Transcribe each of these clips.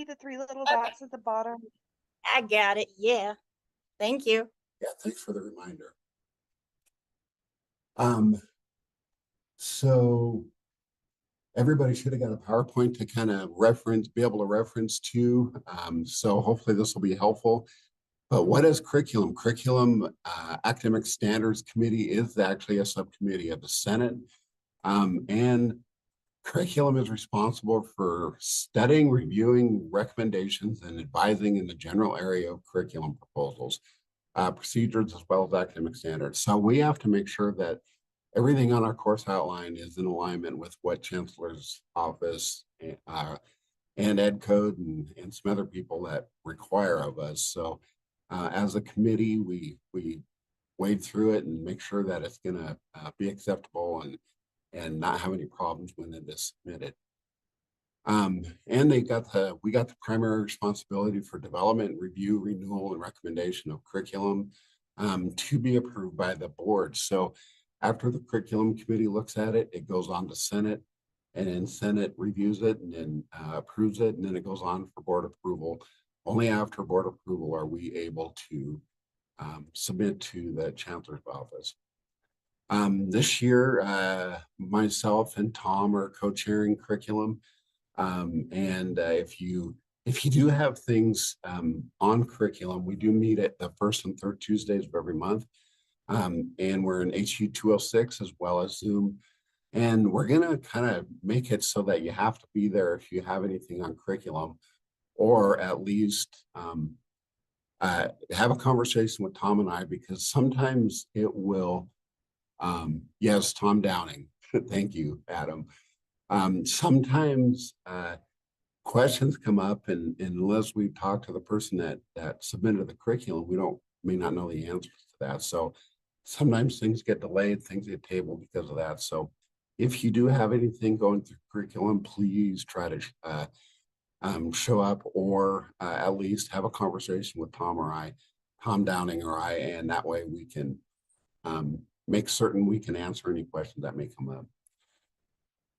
the three little dots at the bottom? I got it. Yeah. Thank you. Yeah, thanks for the reminder. So everybody should have got a PowerPoint to kind of be able to reference to. So hopefully this will be helpful. But what is curriculum? Curriculum Academic Standards Committee is actually a subcommittee of the Senate. And curriculum is responsible for studying, reviewing recommendations, and advising in the general area of curriculum proposals, procedures, as well as academic standards. So we have to make sure that everything on our course outline is in alignment with what Chancellor's Office and Ed Code and some other people that require of us. So as a committee, we wade through it and make sure that it's going to be acceptable and not have any problems when it is submitted. And we got the primary responsibility for development, review, renewal, and recommendation of curriculum to be approved by the board. So after the curriculum committee looks at it, it goes on to Senate, and then Senate reviews it and then approves it, and then it goes on for board approval. Only after board approval are we able to submit to the Chancellor's Office. This year, myself and Tom are co-chairing curriculum. And if you do have things on curriculum, we do meet at the first and third Tuesdays of every month. And we're in HU 206 as well as Zoom. And we're going to kind of make it so that you have to be there if you have anything on curriculum, or at least have a conversation with Tom and I, because sometimes it will, yes, Tom Downing, thank you, Adam. Sometimes questions come up, and unless we talk to the person that submitted the curriculum, we may not know the answers to that. So sometimes things get delayed, things get tabled because of that. So if you do have anything going through curriculum, please try to show up, or at least have a conversation with Tom Downing or I, and that way we can make certain we can answer any questions that may come up.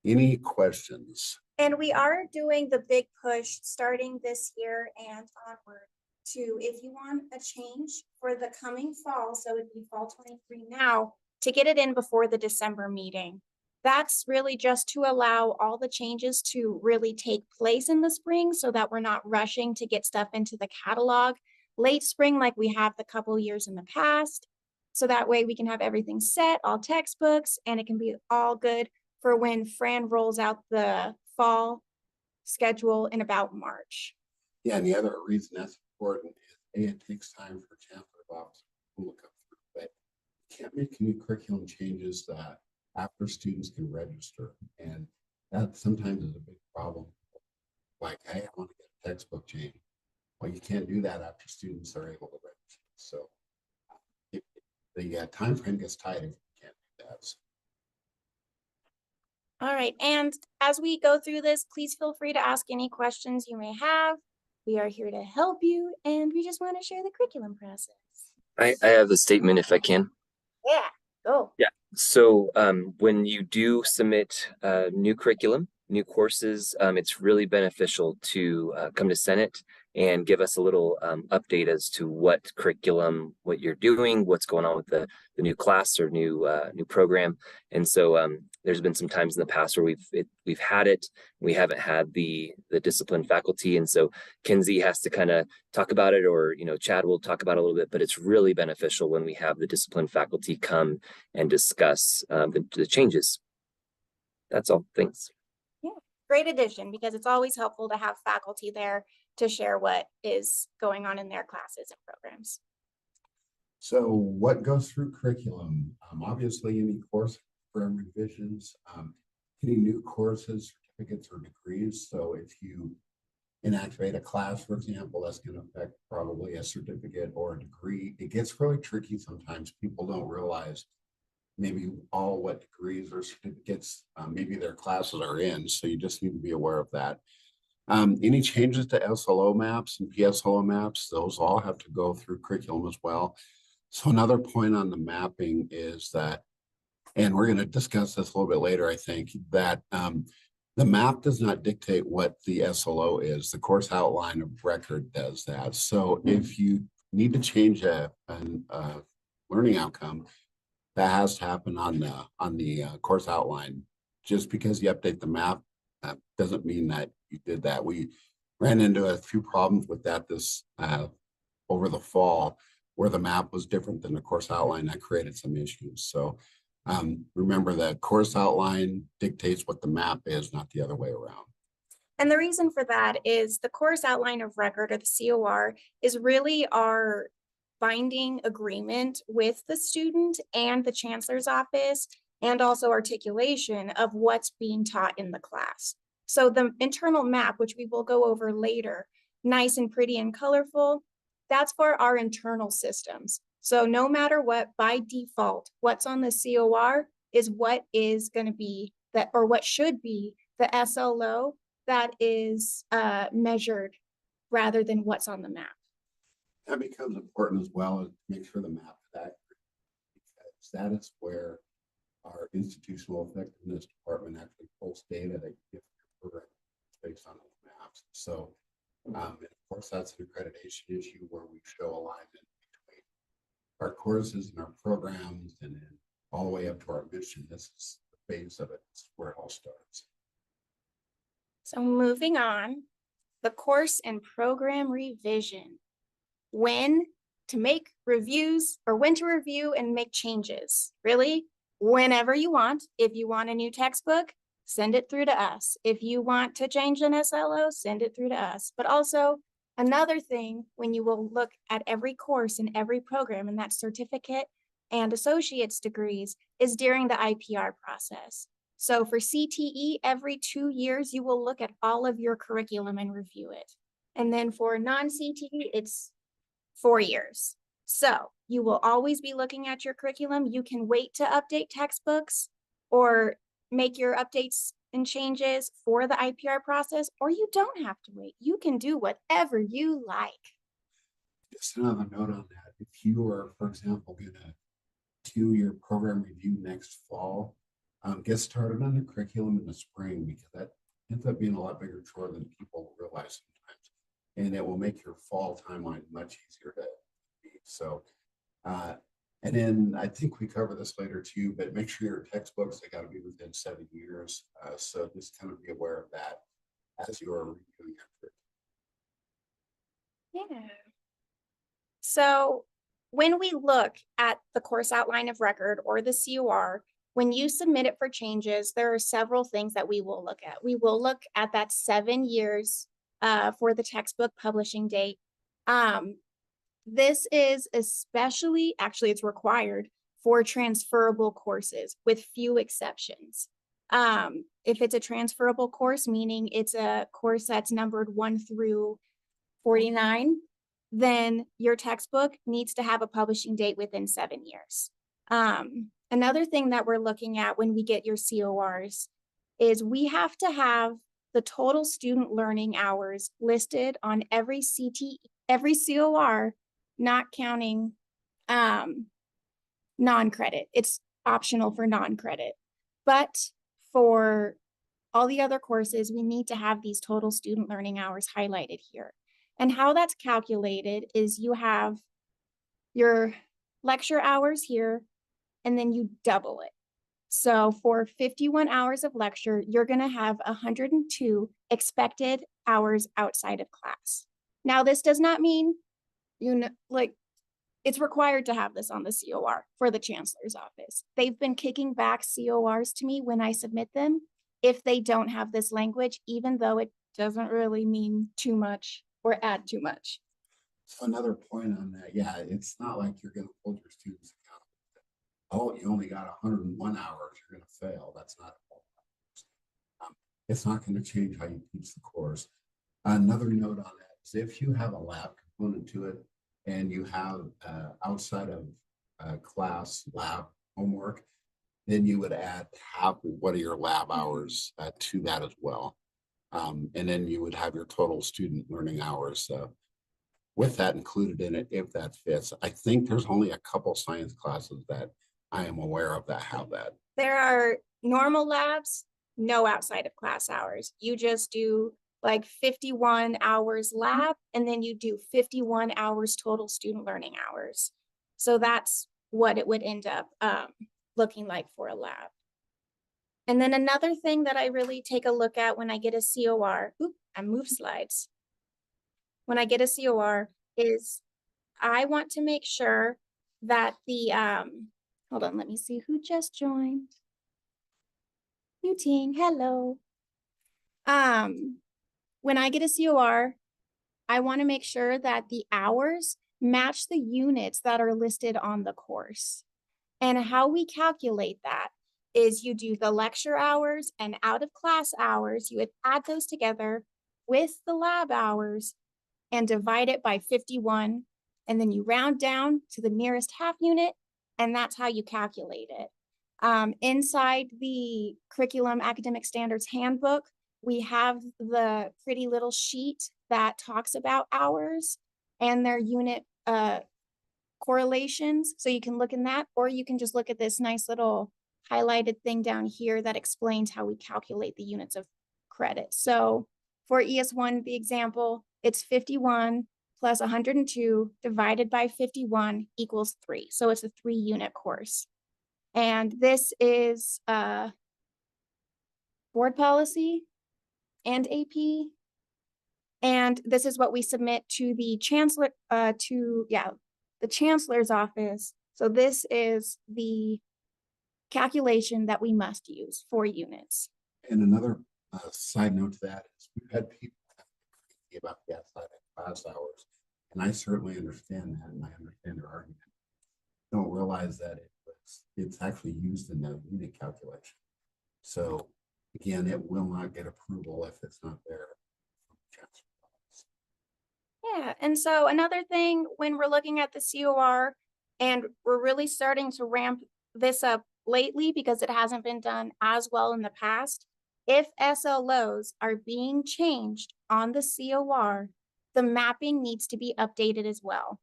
Any questions? And we are doing the big push starting this year and onward to, if you want a change for the coming fall, so it'd be fall 23 now, to get it in before the December meeting. That's really just to allow all the changes to really take place in the spring, so that we're not rushing to get stuff into the catalog late spring like we have the couple years in the past. So that way we can have everything set, all textbooks, and it can be all good for when Fran rolls out the fall schedule in about March. Yeah, and the other reason that's important is it takes time for Chancellor's Office to look up through, but you can't make any curriculum changes that after students can register, and that sometimes is a big problem. Like, hey, I want to get a textbook change. Well, you can't do that after students are able to register. So if the time frame gets tight if you can't do that. So. All right, and as we go through this, please feel free to ask any questions you may have. We are here to help you, and we just want to share the curriculum process. I have a statement if I can. Yeah, go. Yeah. So when you do submit new curriculum, new courses, it's really beneficial to come to Senate and give us a little update as to what curriculum, what you're doing, what's going on with the new class or new program. And so there's been some times in the past where we've had it, we haven't had the discipline faculty, and so Kenzie has to kind of talk about it, or Chad will talk about it a little bit. But it's really beneficial when we have the discipline faculty come and discuss the changes. That's all. Thanks. Yeah, great addition, because it's always helpful to have faculty there to share what is going on in their classes and programs. So what goes through curriculum? Obviously, any course program revisions, any new courses, certificates, or degrees. So if you inactivate a class, for example, that's going to affect probably a certificate or a degree. It gets really tricky sometimes. People don't realize maybe all what degrees or certificates maybe their classes are in. So you just need to be aware of that. Any changes to SLO maps and PSLO maps, those all have to go through curriculum as well. So another point on the mapping is that, and we're going to discuss this a little bit later, I think, that The map does not dictate what the SLO is. The course outline of record does that. So if you need to change a learning outcome, that has to happen on the course outline. Just because you update the map doesn't mean that you did that. We ran into a few problems with that this over the fall, where the map was different than the course outline. That created some issues. So remember that course outline dictates what the map is, not the other way around. And the reason for that is the course outline of record, or the COR, is really our binding agreement with the student and the chancellor's office, and also articulation of what's being taught in the class. So the internal map, which we will go over later, nice and pretty and colorful, that's for our internal systems. So no matter what, by default, what's on the COR is what is going to be that, or what should be the SLO that is measured, rather than what's on the map. That becomes important as well, as to make sure the map is accurate, because that is where our institutional effectiveness department actually pulls data that gives your program based on those maps. So, and of course, that's an accreditation issue where we show alignment between our courses and our programs, and then all the way up to our mission. This is the phase of it. It's where it all starts. So moving on, the course and program revision. When to make reviews, or when to review and make changes. Really, whenever you want. If you want a new textbook, send it through to us. If you want to change an SLO, send it through to us. But also another thing, when you will look at every course and every program, and that certificate and associate's degrees, is during the IPR process. So for CTE, every 2 years, you will look at all of your curriculum and review it. And then for non-CTE, it's 4 years. So you will always be looking at your curriculum. You can wait to update textbooks or make your updates and changes for the IPR process, or you don't have to wait. You can do whatever you like. Just another note on that. If you are, for example, going to do your program review next fall, get started on the curriculum in the spring, because that ends up being a lot bigger chore than people realize sometimes. And it will make your fall timeline much easier to beat. So, and then I think we cover this later too, but make sure your textbooks, they got to be within 7 years. So just kind of be aware of that as you're reviewing it. Yeah. So when we look at the course outline of record, or the COR, when you submit it for changes, there are several things that we will look at. We will look at that 7 years for the textbook publishing date. This is especially, actually it's required for transferable courses with few exceptions. If it's a transferable course, meaning it's a course that's numbered 1 through 49, then your textbook needs to have a publishing date within 7 years. Another thing that we're looking at when we get your CORs is we have to have the total student learning hours listed on every COR, not counting non-credit. It's optional for non-credit. But for all the other courses, we need to have these total student learning hours highlighted here. And how that's calculated is you have your lecture hours here, and then you double it. So for 51 hours of lecture, you're going to have 102 expected hours outside of class. Now, this does not mean, it's required to have this on the COR for the chancellor's office. They've been kicking back CORs to me when I submit them if they don't have this language, even though it doesn't really mean too much or add too much. So another point on that, yeah, it's not like you're going to hold your students accountable. Oh, you only got 101 hours, you're going to fail. That's not it's not going to change how you teach the course. Another note on that is if you have a lab component to it and you have outside of class lab homework, then you would add half what are your lab hours to that as well. And then you would have your total student learning hours with that included in it, if that fits. I think there's only a couple science classes that I am aware of that have that. There are normal labs, no outside of class hours. You just do like 51 hours lab, and then you do 51 hours total student learning hours. So that's what it would end up looking like for a lab. And then another thing that I really take a look at when I get a COR, I moved slides. When I get a COR is I want to make sure that the, hold on, let me see who just joined. New team, hello. When I get a COR, I want to make sure that the hours match the units that are listed on the course. And how we calculate that is you do the lecture hours and out of class hours, you would add those together with the lab hours and divide it by 51. And then you round down to the nearest half unit, and that's how you calculate it. Inside the Curriculum Academic Standards Handbook, we have the pretty little sheet that talks about hours and their unit correlations. So you can look in that, or you can just look at this nice little highlighted thing down here that explains how we calculate the units of credit. So for ES1, the example, it's 51 plus 102 divided by 51 equals 3. So it's a 3-unit course. And this is board policy and AP. And this is what we submit to the chancellor, the chancellor's office. So this is the calculation that we must use for units. And another side note to that is we've had people about the outside of class hours, and I certainly understand that, and I understand their argument. Don't realize that it's actually used in the unit calculation. So again, it will not get approval if it's not there. Yeah, and so another thing when we're looking at the COR, and we're really starting to ramp this up lately because it hasn't been done as well in the past, if SLOs are being changed on the COR, the mapping needs to be updated as well.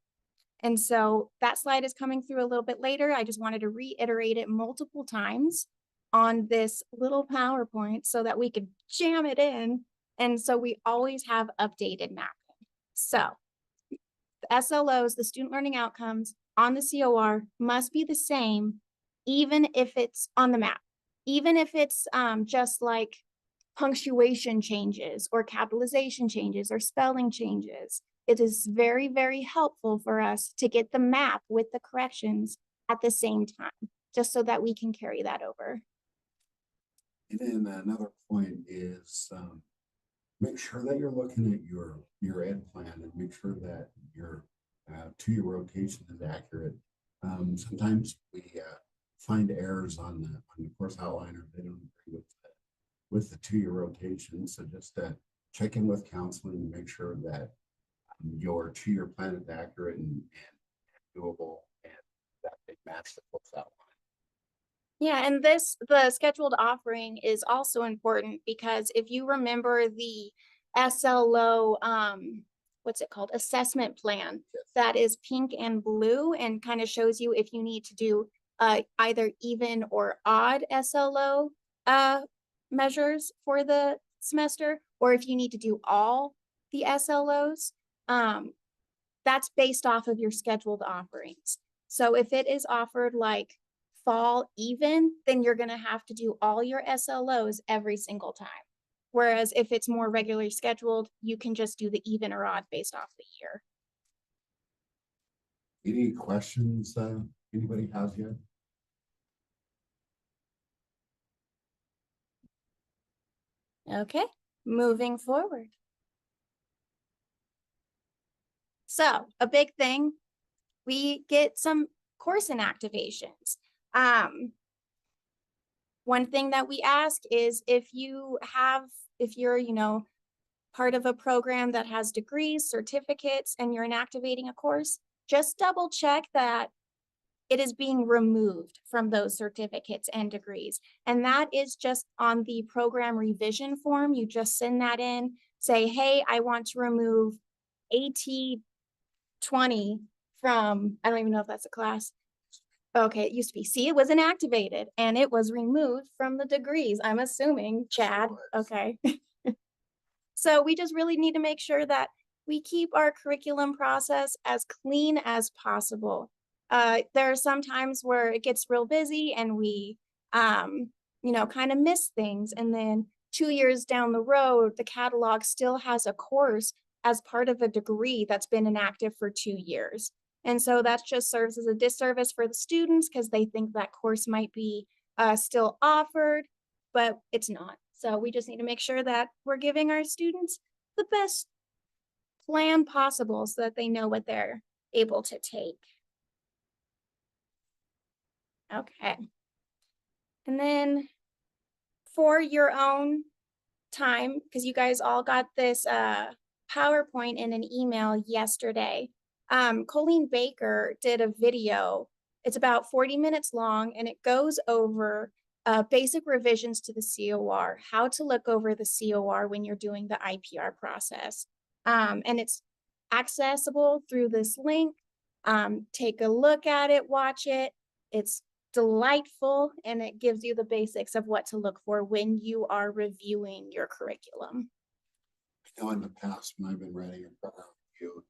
And so that slide is coming through a little bit later. I just wanted to reiterate it multiple times on this little PowerPoint so that we could jam it in. And so we always have updated mapping. So the SLOs, the student learning outcomes on the COR must be the same, even if it's on the map, even if it's just like punctuation changes or capitalization changes or spelling changes. It is very, very helpful for us to get the map with the corrections at the same time, just so that we can carry that over. And then another point is make sure that you're looking at your ed plan and make sure that your 2-year rotation is accurate. Sometimes we find errors on the course outliner. They don't agree with the 2-year rotation. So just check in with counseling and make sure that your 2-year plan is accurate and doable, and that they match the course outline. Yeah, and the scheduled offering is also important because if you remember the SLO, what's it called? Assessment plan that is pink and blue and kind of shows you if you need to do either even or odd SLO measures for the semester, or if you need to do all the SLOs, that's based off of your scheduled offerings. So if it is offered like fall even, then you're going to have to do all your SLOs every single time. Whereas if it's more regularly scheduled, you can just do the even or odd based off the year. Any questions anybody has yet? Okay, moving forward. So a big thing, we get some course inactivations. One thing that we ask is if you're, part of a program that has degrees, certificates, and you're inactivating a course, just double check that it is being removed from those certificates and degrees. And that is just on the program revision form. You just send that in, say, hey, I want to remove AT 20 from, I don't even know if that's a class, Okay, it used to be. See, it was inactivated and it was removed from the degrees. I'm assuming, Chad. Okay. So we just really need to make sure that we keep our curriculum process as clean as possible. There are some times where it gets real busy and we, kind of miss things. And then 2 years down the road, the catalog still has a course as part of a degree that's been inactive for 2 years. And so that just serves as a disservice for the students because they think that course might be still offered, but it's not. So we just need to make sure that we're giving our students the best plan possible so that they know what they're able to take. Okay. And then for your own time, because you guys all got this PowerPoint in an email yesterday, Colleen Baker did a video. It's about 40 minutes long and it goes over basic revisions to the COR, how to look over the COR when you're doing the IPR process. And it's accessible through this link. Take a look at it, watch it. It's delightful and it gives you the basics of what to look for when you are reviewing your curriculum. I know in the past when I've been writing a program review,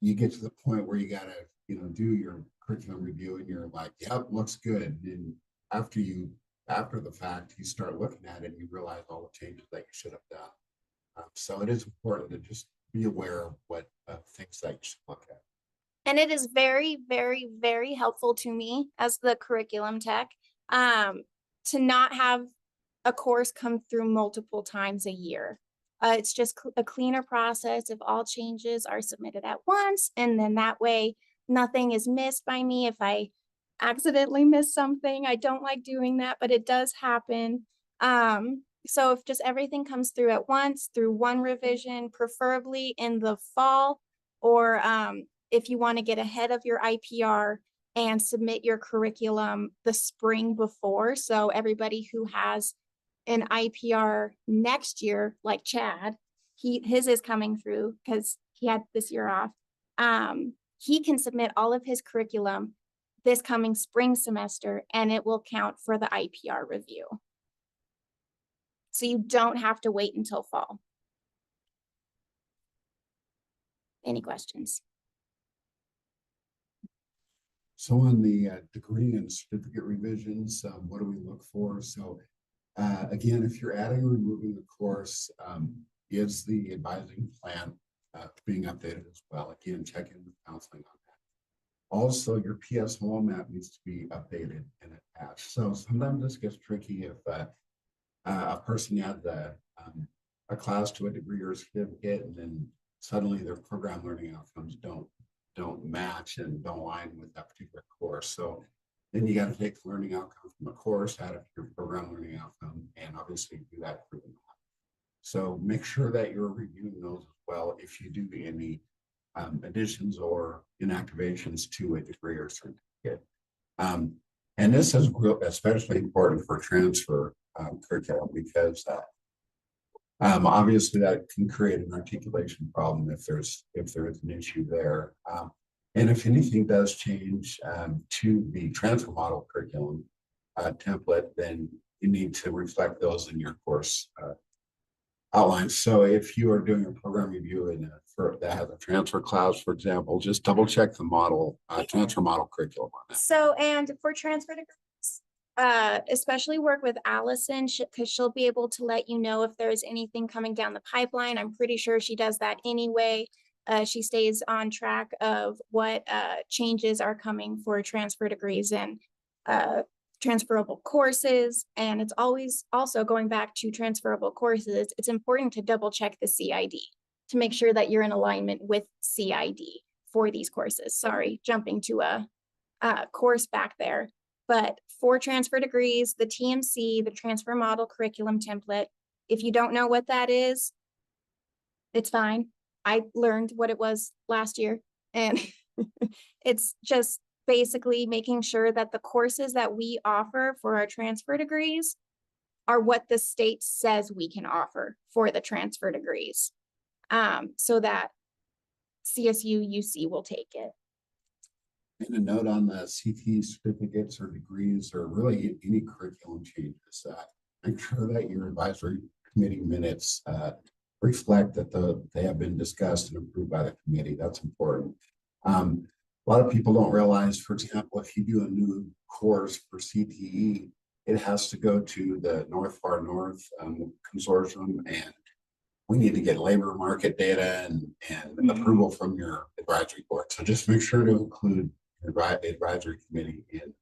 you get to the point where you gotta, do your curriculum review and you're like, yep, looks good. And after the fact, you start looking at it and you realize all the changes that you should have done. So it is important to just be aware of what things that you should look at. And it is very, very, very helpful to me as the curriculum tech to not have a course come through multiple times a year. It's just a cleaner process if all changes are submitted at once. And then that way, nothing is missed by me. If I accidentally miss something, I don't like doing that, but it does happen. So if just everything comes through at once, through one revision, preferably in the fall, or if you want to get ahead of your IPR and submit your curriculum the spring before. So everybody who has an IPR next year, like Chad, his is coming through because he had this year off. He can submit all of his curriculum this coming spring semester and it will count for the IPR review. So you don't have to wait until fall. Any questions? So on the degree and certificate revisions, what do we look for? So again, if you're adding or removing the course, is the advising plan being updated as well? Again, check in with counseling on that. Also, your PSO map needs to be updated and attached. So sometimes this gets tricky if a person adds a class to a degree or certificate, and then suddenly their program learning outcomes don't match and don't align with that particular course. So then you got to take the learning outcome from a course, add it to your program learning outcome, and obviously do that for the map. So make sure that you're reviewing those as well if you do any additions or inactivations to a degree or certificate. And this is especially important for transfer curriculum because obviously that can create an articulation problem if there is an issue there. And if anything does change to the transfer model curriculum template, then you need to reflect those in your course outlines. So if you are doing a program review that has a transfer clause, for example, just double check the model transfer model curriculum on that. So, and for transfer degrees, especially work with Allison because she'll be able to let you know if there's anything coming down the pipeline. I'm pretty sure she does that anyway. She stays on track of what changes are coming for transfer degrees and transferable courses. And it's always also going back to transferable courses. It's important to double check the CID to make sure that you're in alignment with CID for these courses. Sorry, jumping to a course back there. But for transfer degrees, the TMC, the transfer model curriculum template, if you don't know what that is, it's fine. I learned what it was last year, and it's just basically making sure that the courses that we offer for our transfer degrees are what the state says we can offer for the transfer degrees, so that CSU UC will take it. And a note on the CT certificates or degrees or really any curriculum changes. Make sure that your advisory committee minutes reflect that they have been discussed and approved by the committee. That's important. A lot of people don't realize, for example, if you do a new course for CTE, it has to go to the North Far North consortium, and we need to get labor market data and approval from your advisory board. So just make sure to include your advisory committee in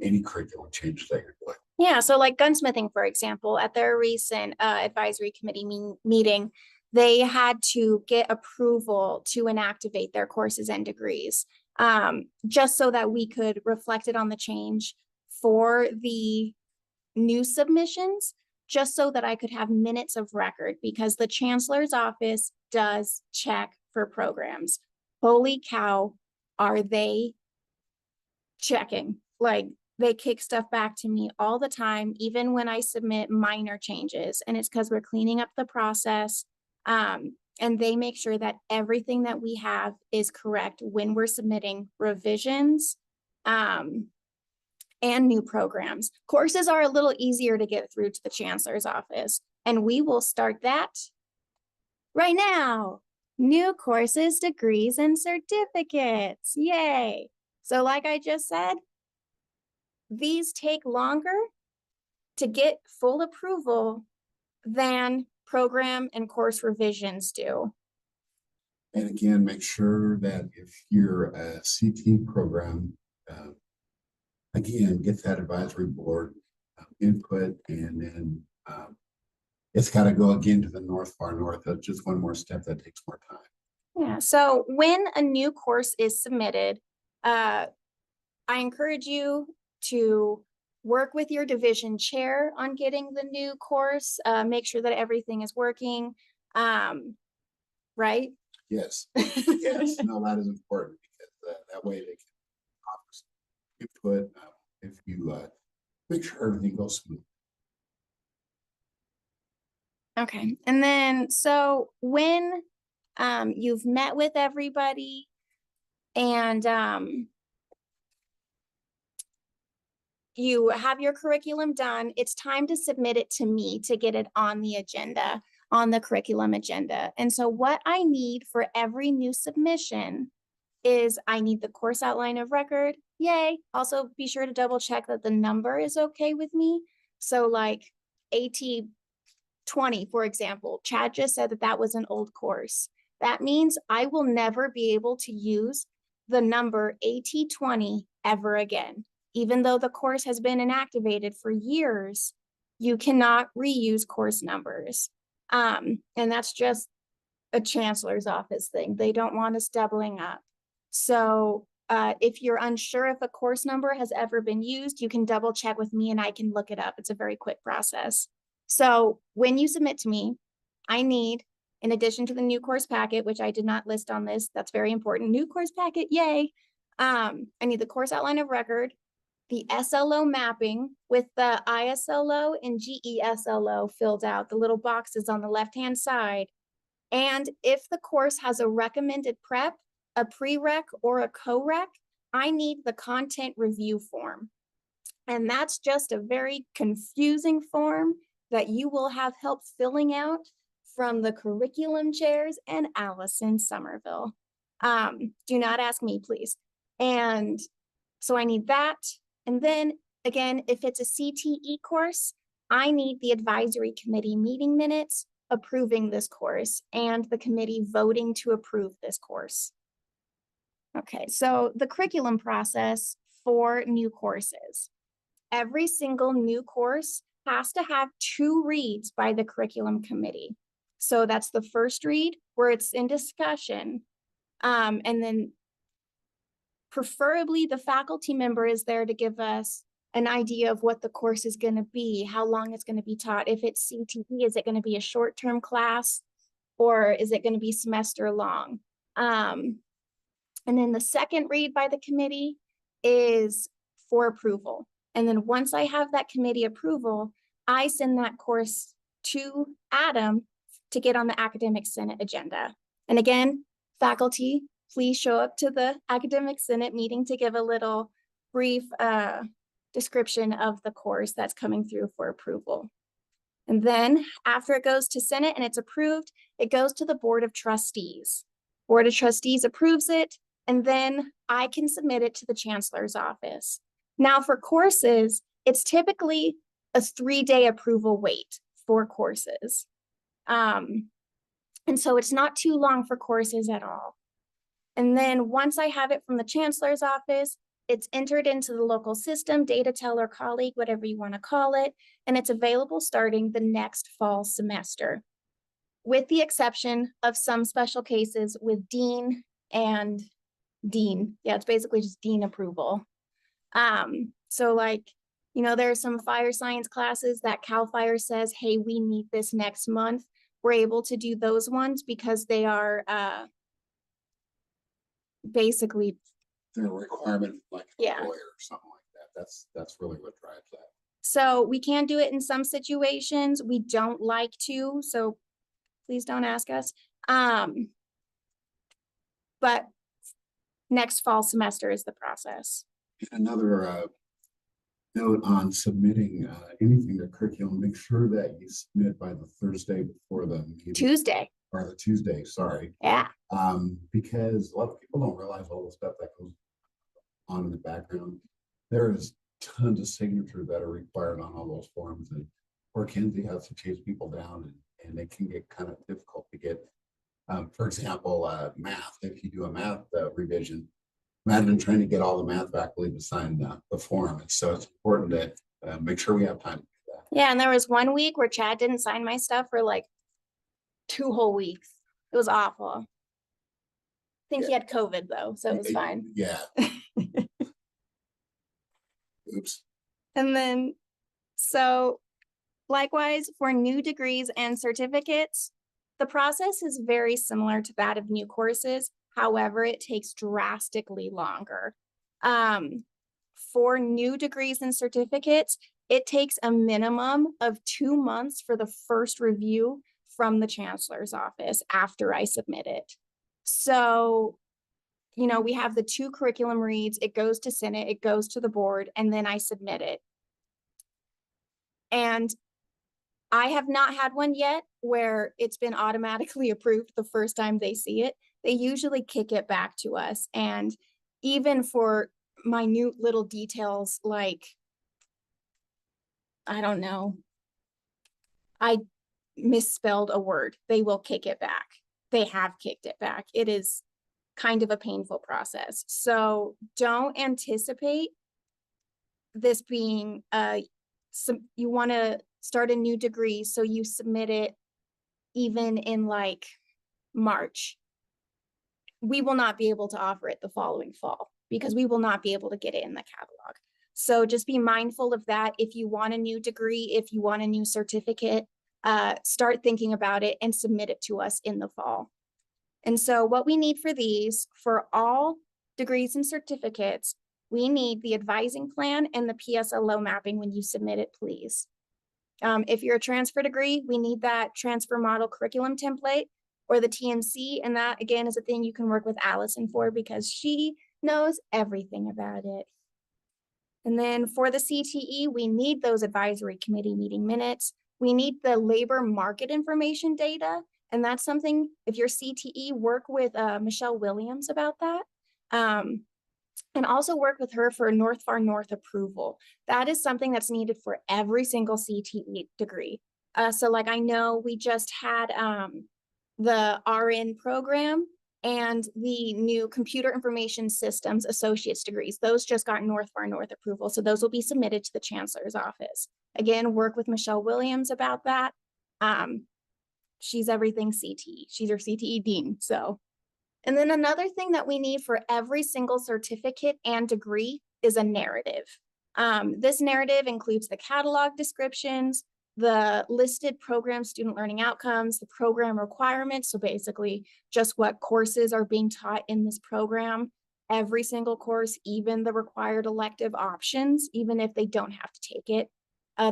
any curriculum changes that you're doing. Yeah, so like gunsmithing, for example, at their recent advisory committee meeting, they had to get approval to inactivate their courses and degrees, just so that we could reflect it on the change for the new submissions, just so that I could have minutes of record, because the chancellor's office does check for programs. Holy cow, are they checking? Like, they kick stuff back to me all the time, even when I submit minor changes. And it's because we're cleaning up the process. And they make sure that everything that we have is correct when we're submitting revisions and new programs. Courses are a little easier to get through to the chancellor's office, and we will start that right now. New courses, degrees, and certificates. Yay. So like I just said, these take longer to get full approval than program and course revisions do. And again, make sure that if you're a CT program, again, get that advisory board input, and then it's got to go again to the North Far North. That's just one more step that takes more time. Yeah, so when a new course is submitted, I encourage you to work with your division chair on getting the new course, make sure that everything is working, right? Yes, yes, no, that is important, because that way they can offer some input if you make sure everything goes smooth. Okay, and then so when you've met with everybody and you have your curriculum done, it's time to submit it to me to get it on the agenda, on the curriculum agenda. And so what I need for every new submission is I need the course outline of record. Yay. Also be sure to double check that the number is okay with me. So like AT 20, for example, Chad just said that that was an old course. That means I will never be able to use the number AT 20 ever again. Even though the course has been inactivated for years, you cannot reuse course numbers. And that's just a chancellor's office thing. They don't want us doubling up. So if you're unsure if a course number has ever been used, you can double check with me and I can look it up. It's a very quick process. So when you submit to me, I need, in addition to the new course packet, which I did not list on this, that's very important. New course packet, yay. I need the course outline of record, the SLO mapping with the ISLO and GESLO filled out, the little boxes on the left-hand side. And if the course has a recommended prep, a prereq, or a co-req, I need the content review form. And that's just a very confusing form that you will have help filling out from the curriculum chairs and Allison Somerville. Do not ask me, please. And so I need that. And then again, if it's a CTE course, I need the advisory committee meeting minutes approving this course and the committee voting to approve this course. Okay, so the curriculum process for new courses. Every single new course has to have 2 reads by the curriculum committee. So that's the first read where it's in discussion. And then preferably the faculty member is there to give us an idea of what the course is going to be, how long it's going to be taught. If it's CTE, is it going to be a short-term class or is it going to be semester long? And then the second read by the committee is for approval. And then once I have that committee approval, I send that course to Adam to get on the academic senate agenda. And again, faculty, please show up to the Academic Senate meeting to give a little brief description of the course that's coming through for approval. And then after it goes to Senate and it's approved, it goes to the Board of Trustees. Board of Trustees approves it, and then I can submit it to the Chancellor's office. Now for courses, it's typically a 3-day approval wait for courses. And so it's not too long for courses at all. And then once I have it from the Chancellor's office, it's entered into the local system, data teller, colleague, whatever you want to call it, and it's available starting the next fall semester, with the exception of some special cases with dean and dean. Yeah, it's basically just dean approval. So like, you know, there are some fire science classes that CAL FIRE says, hey, we need this next month. We're able to do those ones because they are basically They're a requirement like a Yeah. lawyer or something like that. That's really what drives that. So we can do it in some situations. We don't like to, so please don't ask us. But next fall semester is the process. Another note on submitting anything to curriculum, make sure that you submit by the Thursday before the meeting. Tuesday, Or the Tuesday, sorry. yeah. Because a lot of people don't realize all the stuff that goes on in the background. There is tons of signatures that are required on all those forms, and Makenzie has to chase people down, and it can get kind of difficult to get, for example, math. If you do a math revision, imagine trying to get all the math faculty to sign the form. And so it's important to make sure we have time to do that. Yeah, and there was one week where Chad didn't sign my stuff for like 2 whole weeks. It was awful. I think he had COVID though, so it was fine. Yeah. Oops. And then, so likewise for new degrees and certificates, the process is very similar to that of new courses. However, it takes drastically longer. For new degrees and certificates, it takes a minimum of 2 months for the first review from the Chancellor's office after I submit it. So, you know, we have the 2 curriculum reads, it goes to Senate, it goes to the board, and then I submit it. And I have not had one yet where it's been automatically approved the first time they see it. They usually kick it back to us. And even for minute little details like, I don't know, I misspelled a word, they will kick it back. They have kicked it back. It is kind of a painful process. So don't anticipate this being you want to start a new degree, so you submit it even in like March. We will not be able to offer it the following fall because we will not be able to get it in the catalog. So just be mindful of that. If you want a new degree, if you want a new certificate, start thinking about it and submit it to us in the fall. And so what we need for these, for all degrees and certificates, we need the advising plan and the PSLO mapping when you submit it, please. If you're a transfer degree, we need that transfer model curriculum template or the TMC. And that again is a thing you can work with Allison for because she knows everything about it. And then for the CTE, we need those advisory committee meeting minutes. We need the labor market information data. And that's something, if you're CTE, work with Michelle Williams about that. And also work with her for North Far North approval. That is something that's needed for every single CTE degree. So like I know we just had the RN program and the new computer information systems associate's degrees. Those just got North Far North approval. So those will be submitted to the Chancellor's office. Again, work with Michelle Williams about that. She's everything CTE. She's our CTE dean, so. And then another thing that we need for every single certificate and degree is a narrative. This narrative includes the catalog descriptions, the listed program student learning outcomes, the program requirements. So basically just what courses are being taught in this program, every single course, even the required elective options, even if they don't have to take it,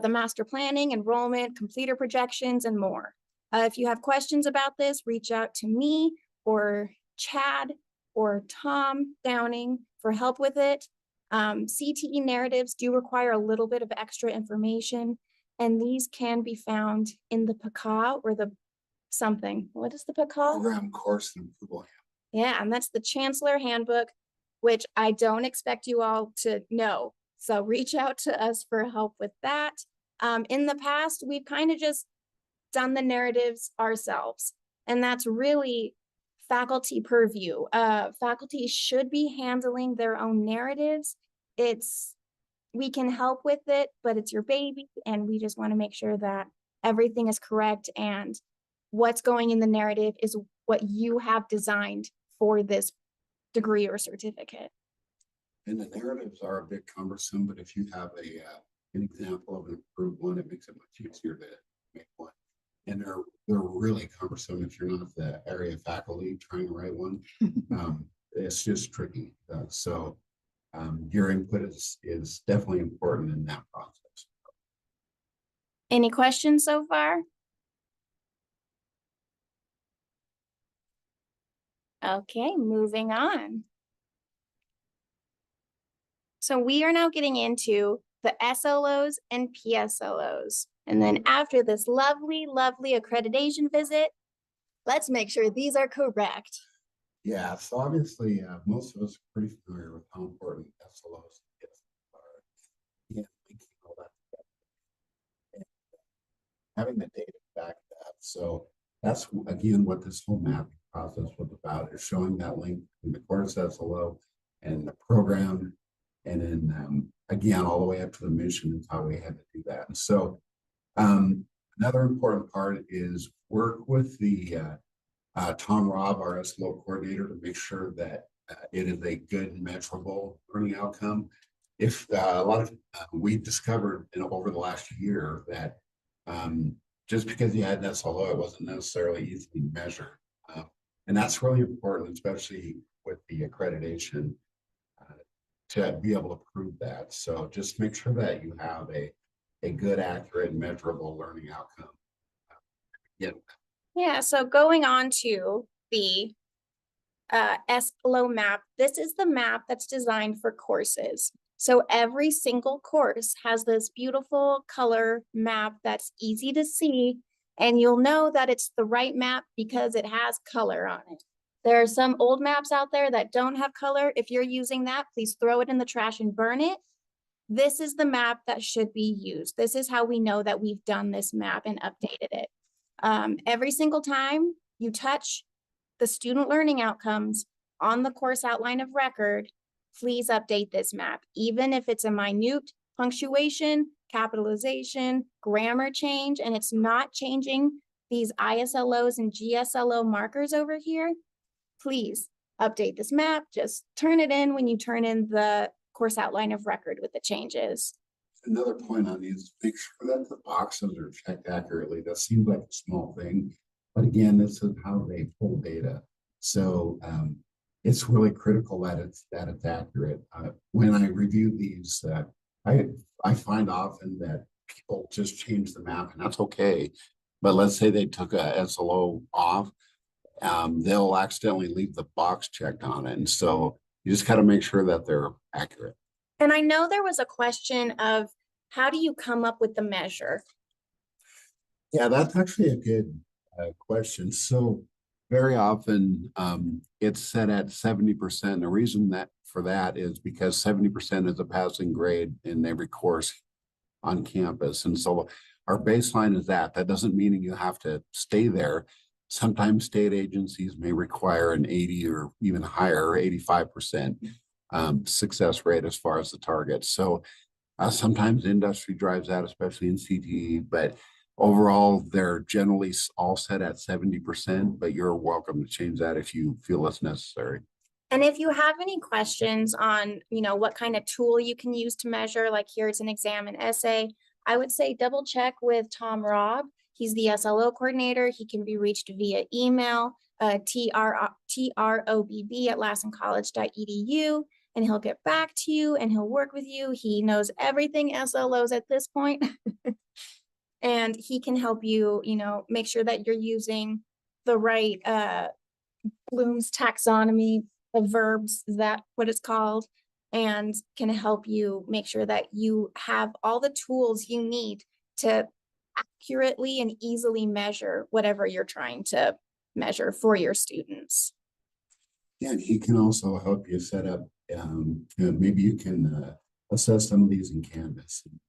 the master planning, enrollment, completer projections, and more. If you have questions about this, reach out to me or Chad or Tom Downing for help with it. CTE narratives do require a little bit of extra information, and these can be found in the PCA or the something. What is the PCA? Program course and approval. Yeah, and that's the Chancellor Handbook, which I don't expect you all to know. So reach out to us for help with that. In the past, we've kind of just done the narratives ourselves, and that's really faculty purview. Faculty should be handling their own narratives. We can help with it, but it's your baby, and we just want to make sure that everything is correct and what's going in the narrative is what you have designed for this degree or certificate. And the narratives are a bit cumbersome, but if you have an example of an approved one, it makes it much easier to make one. And they're really cumbersome if you're not the area faculty trying to write one. It's just tricky. Your input is definitely important in that process. Any questions so far? Okay, moving on. So we are now getting into the SLOs and PSLOs. And then after this lovely, lovely accreditation visit, let's make sure these are correct. Yeah, so obviously most of us are pretty familiar with how important SLOs are. Yeah, linking all that together. And having the data back that. So that's again what this whole mapping process was about, is showing that link between the course SLO and the program. And then again, all the way up to the mission is how we had to do that. And so another important part is work with the Tom Robb, our SLO coordinator, to make sure that it is a good measurable learning outcome. If a lot of we discovered over the last year that just because you had an SLO, it wasn't necessarily easy to measure. And that's really important, especially with the accreditation, to be able to prove that. So just make sure that you have a good, accurate, measurable learning outcome. Yeah, so going on to the SLO map, this is the map that's designed for courses. So every single course has this beautiful color map that's easy to see, and you'll know that it's the right map because it has color on it. There are some old maps out there that don't have color. If you're using that, please throw it in the trash and burn it. This is the map that should be used. This is how we know that we've done this map and updated it. Every single time you touch the student learning outcomes on the course outline of record, please update this map, even if it's a minute punctuation, capitalization, grammar change, and it's not changing these ISLOs and GSLO markers over here. Please update this map. Just turn it in when you turn in the course outline of record with the changes. Another point on these, make sure that the boxes are checked accurately. That seems like a small thing, but again, this is how they pull data. So it's really critical that it's accurate. When I review these, I find often that people just change the map, and that's okay. But let's say they took a SLO off, they'll accidentally leave the box checked on it. And so you just got to make sure that they're accurate. And I know there was a question of how do you come up with the measure? Yeah, that's actually a good question. So very often it's set at 70%. The reason for that is because 70% is a passing grade in every course on campus. And so our baseline is that. That doesn't mean you have to stay there. Sometimes state agencies may require an 80 or even higher, 85% success rate as far as the target. So sometimes industry drives that, especially in CTE, but overall, they're generally all set at 70%, but you're welcome to change that if you feel it's necessary. And if you have any questions on, what kind of tool you can use to measure, like here it's an exam and essay, I would say double check with Tom Robb. He's the SLO coordinator. He can be reached via email, trobb@lassencollege.edu, and he'll get back to you and he'll work with you. He knows everything SLOs at this point. And he can help you, make sure that you're using the right Bloom's taxonomy the verbs, is that what it's called? And can help you make sure that you have all the tools you need to accurately and easily measure whatever you're trying to measure for your students. Yeah, and he can also help you set up, maybe you can assess some of these in Canvas. And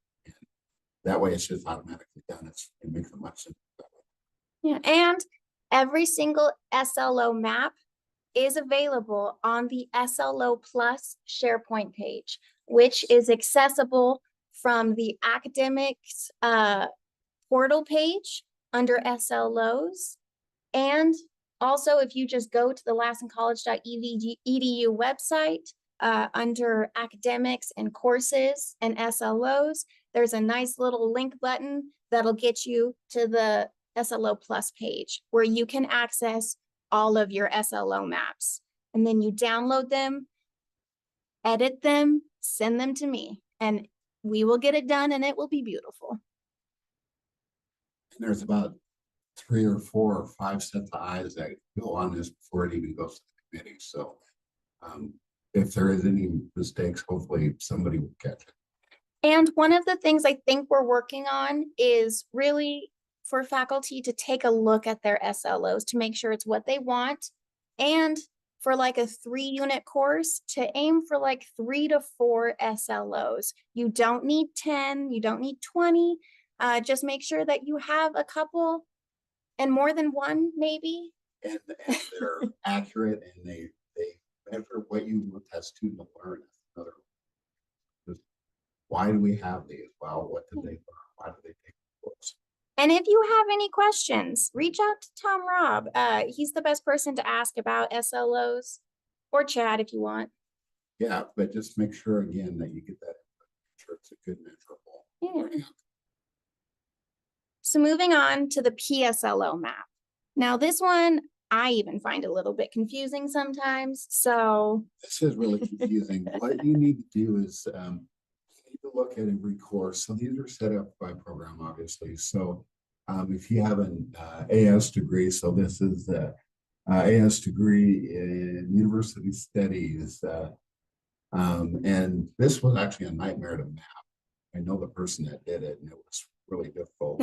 that way it's just automatically done. It makes it much simpler. Yeah, and every single SLO map is available on the SLO Plus SharePoint page, which is accessible from the academics portal page under SLOs. And also, if you just go to the lassencollege.edu website under academics and courses and SLOs, there's a nice little link button that'll get you to the SLO Plus page where you can access all of your SLO maps. And then you download them, edit them, send them to me, and we will get it done and it will be beautiful. And there's about 3 or 4 or 5 sets of eyes that go on this before it even goes to the committee. So if there is any mistakes, hopefully somebody will catch it. And one of the things I think we're working on is really for faculty to take a look at their SLOs to make sure it's what they want. And for like a 3-unit course to aim for like 3 to 4 SLOs. You don't need 10, you don't need 20. Just make sure that you have a couple and more than one, maybe. And they're accurate and they measure what you want that student to learn. Another, why do we have these? Well, what did they learn? Why do they take the course? And if you have any questions, reach out to Tom Robb. He's the best person to ask about SLOs, or Chad if you want. Yeah, but just make sure again that you get that. Make sure it's a good measurable. Yeah. So moving on to the PSLO map. Now this one, I even find a little bit confusing sometimes. So this is really confusing. What you need to do is you need to look at every course. So these are set up by program, obviously. So if you have an AS degree, so this is the AS degree in university studies. And this was actually a nightmare to map. I know the person that did it, and it was really difficult.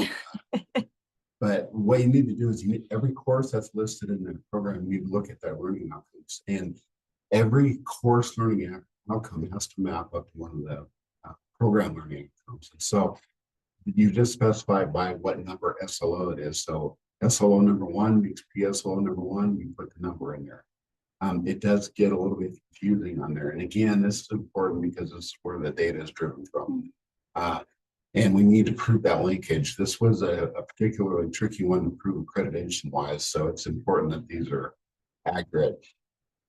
But what you need to do is you need every course that's listed in the program, you need to look at their learning outcomes. And every course learning outcome has to map up to one of the program learning outcomes. And so you just specify by what number SLO it is. So SLO number 1 means PSLO number 1, you put the number in there. It does get a little bit confusing on there. And again, this is important because this is where the data is driven from. And we need to prove that linkage. This was a particularly tricky one to prove accreditation wise. So it's important that these are accurate.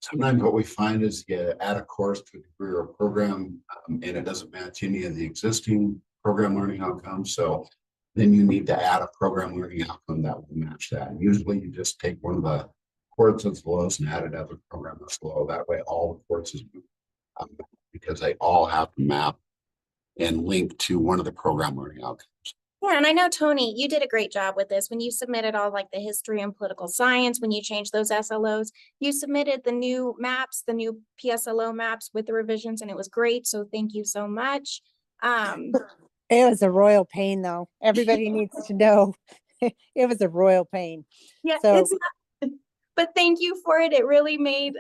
Sometimes what we find is you add a course to a degree or a program and it doesn't match any of the existing program learning outcomes. So then you need to add a program learning outcome that will match that. And usually you just take one of the courses that's lowest and add it as a program that's low. That way all the courses move because they all have to map and link to one of the program learning outcomes. yeah, and I know, Tony, you did a great job with this. When you submitted all like the history and political science, when you changed those SLOs, you submitted the new maps, the new PSLO maps with the revisions, and it was great. So thank you so much. It was a royal pain, though. Everybody needs to know it was a royal pain. Yeah, So, it's not, but thank you for it. It really made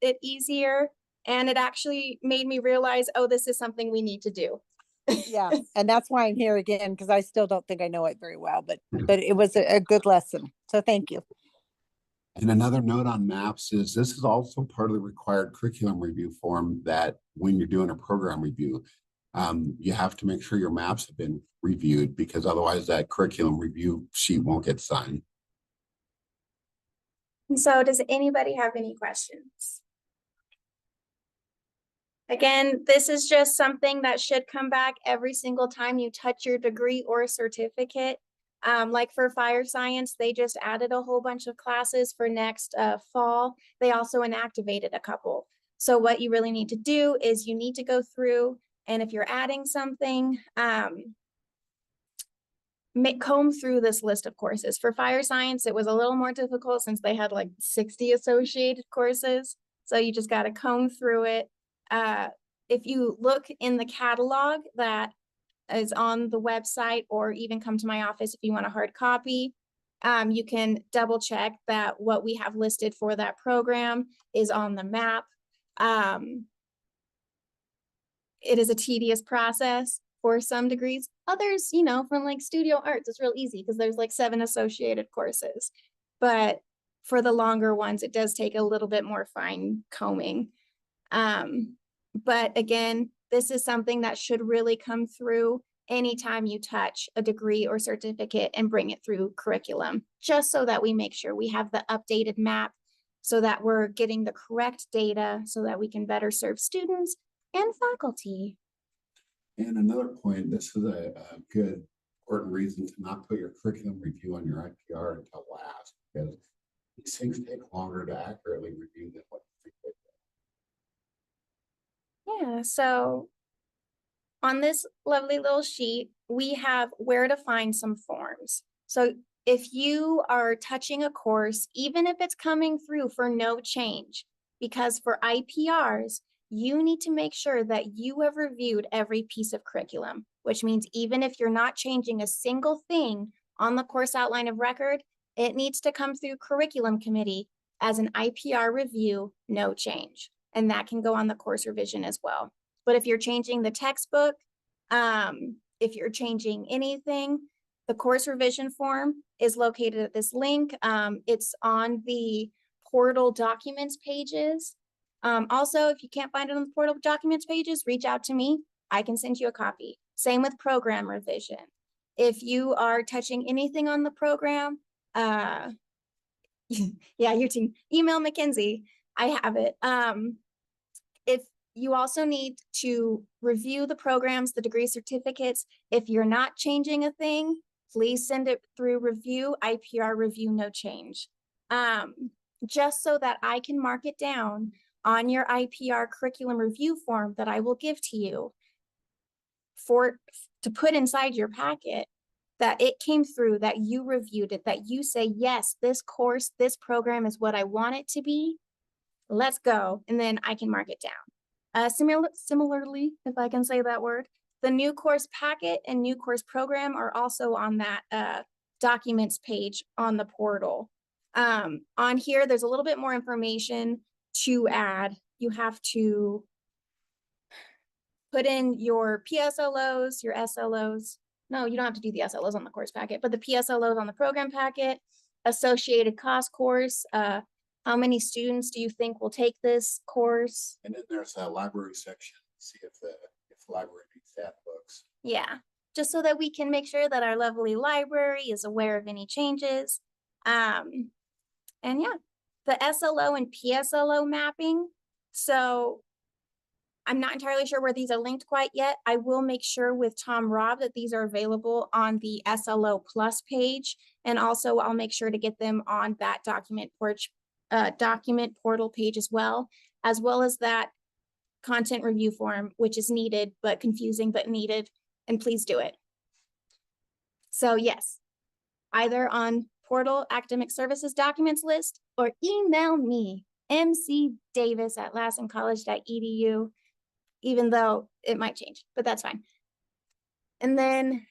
it easier, and it actually made me realize, oh, this is something we need to do. yeah, and that's why I'm here again, because I still don't think I know it very well, but it was a good lesson. So thank you. And another note on maps is this is also part of the required curriculum review form that when you're doing a program review, you have to make sure your maps have been reviewed because otherwise that curriculum review sheet won't get signed. And so does anybody have any questions? Again, this is just something that should come back every single time you touch your degree or certificate. Like for fire science, they just added a whole bunch of classes for next fall. They also inactivated a couple. So what you really need to do is you need to go through, and if you're adding something, comb through this list of courses. For fire science, it was a little more difficult since they had like 60 associated courses. So you just got to comb through it. If you look in the catalog that is on the website, or even come to my office if you want a hard copy, you can double check that what we have listed for that program is on the map. It is a tedious process for some degrees. Others, you know, from like studio arts, it's real easy because there's like 7 associated courses. But for the longer ones, it does take a little bit more fine combing. But again, this is something that should really come through anytime you touch a degree or certificate and bring it through curriculum, just so that we make sure we have the updated map, so that we're getting the correct data, so that we can better serve students and faculty. And another point, this is a good important reason to not put your curriculum review on your IPR until last, because these things take longer to accurately review than what you think they Yeah, so on this lovely little sheet, we have where to find some forms. So if you are touching a course, even if it's coming through for no change, because for IPRs, you need to make sure that you have reviewed every piece of curriculum, which means even if you're not changing a single thing on the course outline of record, it needs to come through curriculum committee as an IPR review, no change. And that can go on the course revision as well. But if you're changing the textbook, if you're changing anything, the course revision form is located at this link. It's on the portal documents pages. Also, if you can't find it on the portal documents pages, reach out to me. I can send you a copy. Same with program revision. If you are touching anything on the program, yeah, your team, email Makenzie. I have it. If you also need to review the programs, the degree certificates, if you're not changing a thing, please send it through review, IPR review, no change. Just so that I can mark it down on your IPR curriculum review form that I will give to you to put inside your packet, that it came through, that you reviewed it, that you say, yes, this course, this program is what I want it to be. Let's go. And then I can mark it down. Similarly, if I can say that word, the new course packet and new course program are also on that documents page on the portal. On here, there's a little bit more information to add. You have to put in your PSLOs, your SLOs. No, you don't have to do the SLOs on the course packet, but the PSLOs on the program packet, associated cost course, how many students do you think will take this course? And then there's a library section, see if the library needs that books. Yeah, just so that we can make sure that our lovely library is aware of any changes. And yeah, the SLO and PSLO mapping. So I'm not entirely sure where these are linked quite yet. I will make sure with Tom Robb that these are available on the SLO Plus page. And also I'll make sure to get them on that document portal page as well as that content review form, which is needed, but confusing, but needed, and please do it. So yes, either on portal academic services documents list or email me, mcdavis@lassencollege.edu, even though it might change, but that's fine. And then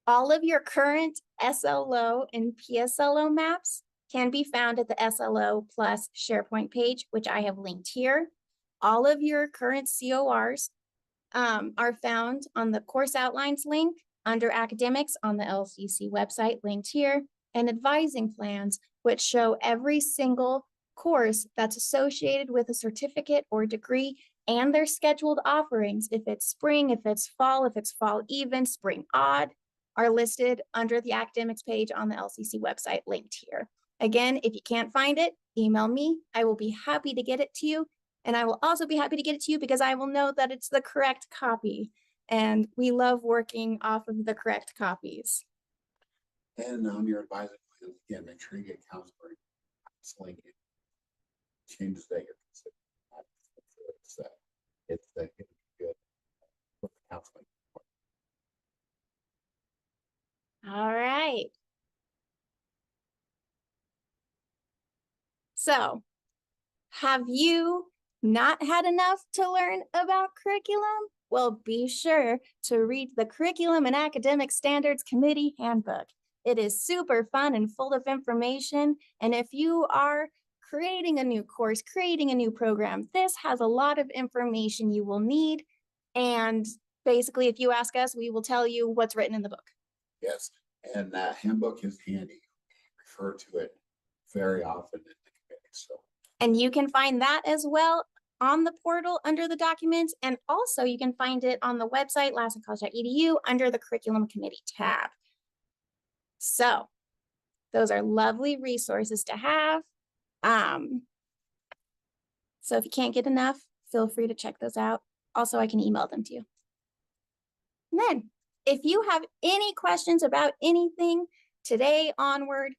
all of your current SLO and PSLO maps can be found at the SLO Plus SharePoint page, which I have linked here. All of your current CORs are found on the course outlines link under academics on the LCC website linked here, and advising plans, which show every single course that's associated with a certificate or degree and their scheduled offerings. If it's spring, if it's fall even, spring odd, are listed under the academics page on the LCC website linked here. Again, if you can't find it, email me. I will be happy to get it to you. And I will also be happy to get it to you because I will know that it's the correct copy. And we love working off of the correct copies. And on your advisor plans, again, make sure you get counseling, changes that you're considering. It's good with the counseling. All right. So Have you not had enough to learn about curriculum? Well, be sure to read the Curriculum and Academic Standards Committee Handbook. It is super fun and full of information. And if you are creating a new course, creating a new program, this has a lot of information you will need. And basically, if you ask us, we will tell you what's written in the book. Yes, and that handbook is handy. We refer to it very often in the committee, so. And you can find that as well on the portal under the documents. And also you can find it on the website, lassencollege.edu, under the curriculum committee tab. So those are lovely resources to have. So if you can't get enough, feel free to check those out. Also, I can email them to you. And then if you have any questions about anything today onward,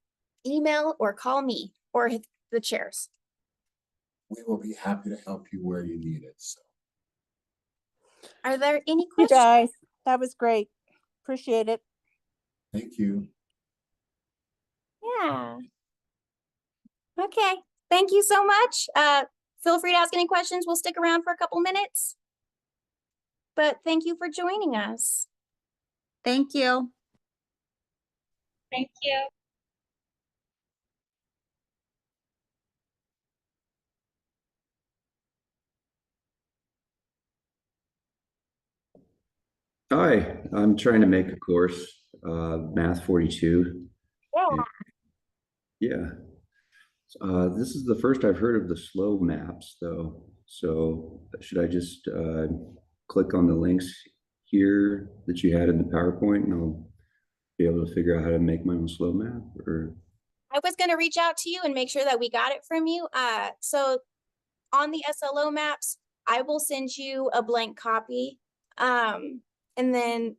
email or call me or hit the chairs. We will be happy to help you where you need it, so. Are there any You questions? guys, that was great. Appreciate it. Thank you. Yeah. Okay. Thank you so much. Feel free to ask any questions. We'll stick around for a couple minutes. But thank you for joining us. Thank you. Thank you. Hi, I'm trying to make a course, Math 42. Yeah. Yeah. This is the first I've heard of the slow maps, though. So should I just click on the links here that you had in the PowerPoint, and I'll be able to figure out how to make my own slow map? Or I was going to reach out to you and make sure that we got it from you. So on the SLO maps, I will send you a blank copy. And then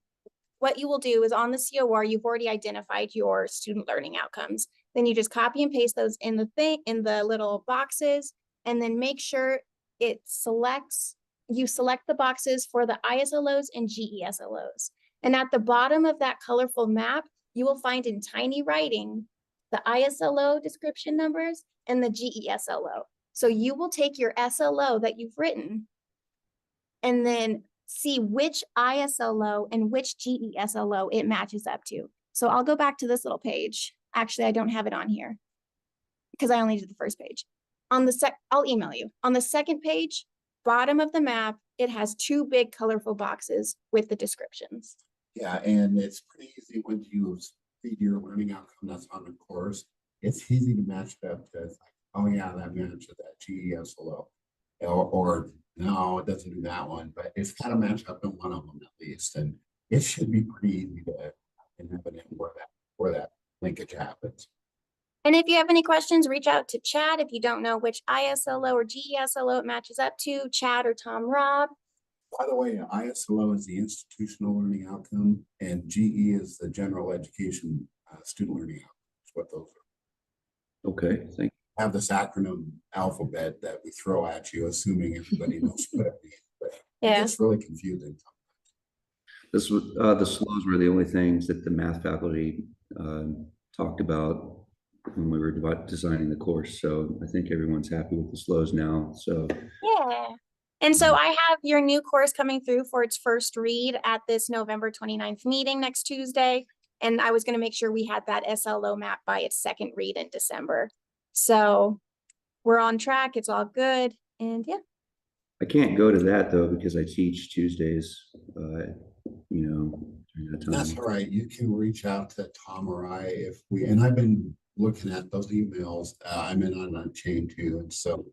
what you will do is on the COR, you've already identified your student learning outcomes. Then you just copy and paste those in the little boxes, and then make sure you select the boxes for the ISLOs and GESLOs. And at the bottom of that colorful map, you will find in tiny writing the ISLO description numbers and the GESLO. So you will take your SLO that you've written and then see which ISLO and which GESLO it matches up to. So I'll go back to this little page. Actually, I don't have it on here because I only did the first page. I'll email you. On the second page, bottom of the map, it has two big colorful boxes with the descriptions. Yeah, and it's pretty easy when you read your learning outcome that's on the course. It's easy to match it up to, it's like, oh yeah, that matches that GESLO. Or no, it doesn't do that one, but it's kind of matched up in one of them at least. And it should be pretty easy to inhabit it where that linkage happens. And if you have any questions, reach out to Chad. If you don't know which ISLO or GESLO it matches up to, Chad or Tom Robb. By the way, ISLO is the institutional learning outcome, and GE is the general education student learning outcome. That's what those are. okay, thank you. Have this acronym alphabet that we throw at you, assuming everybody knows what it means. But Yeah. it's really confusing. This was the slows were the only things that the math faculty talked about when we were designing the course. So I think everyone's happy with the slows now. So Yeah. And so I have your new course coming through for its first read at this November 29th meeting next Tuesday. And I was going to make sure we had that SLO map by its second read in December. So we're on track. It's all good. And yeah. I can't go to that though because I teach Tuesdays. During that time. That's all right. You can reach out to Tom or I and I've been looking at those emails. I'm in on that chain too. And so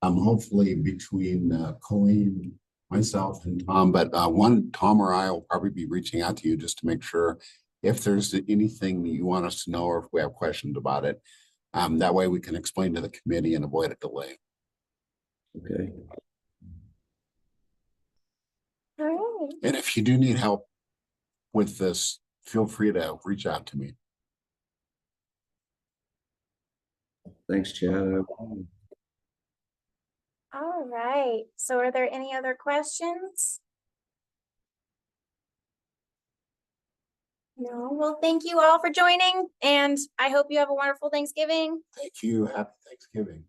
hopefully between Colleen, myself and Tom, but Tom or I will probably be reaching out to you just to make sure if there's anything that you want us to know or if we have questions about it. That way we can explain to the committee and avoid a delay. Okay. All right. And if you do need help with this, feel free to reach out to me. Thanks, Chad. All right. So are there any other questions? No. Well, thank you all for joining, and I hope you have a wonderful Thanksgiving. Thank you. Happy Thanksgiving.